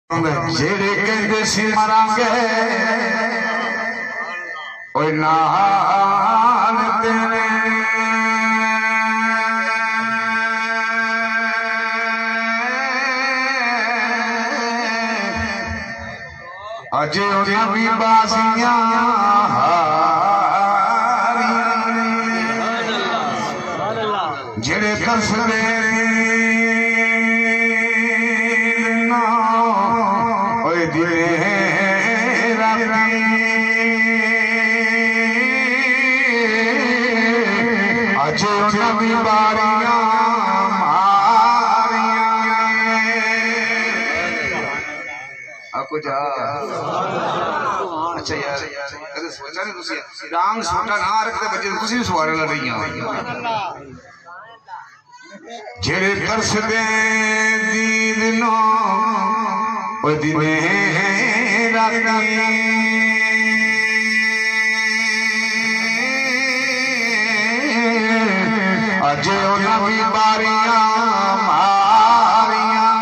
जेड़े कहते सी मरांगे ओए नाल तेरे अजे नबी बाजियां जेड़े कसदे नबी बारियां आपको जा अच्छा यार कदे सोचा नहीं तुसी डांग छोटा ना रखते बच्चे तुसी भी सवारे लड़ रही जेड़े तरसदे दीद नो ओ दिने राती अजे नबी बारियां मारियां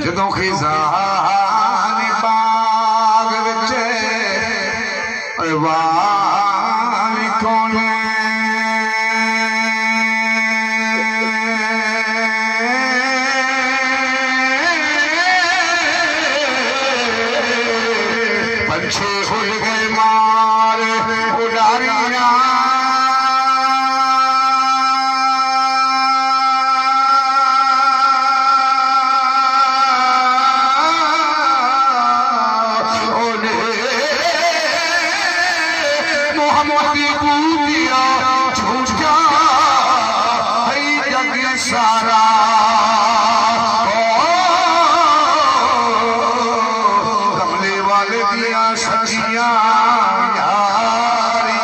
जदों खिज़ान बाग विच वान कौन पंछी उड़ गए मार उडारियां सारा कमले वाले दिया सखियां यारी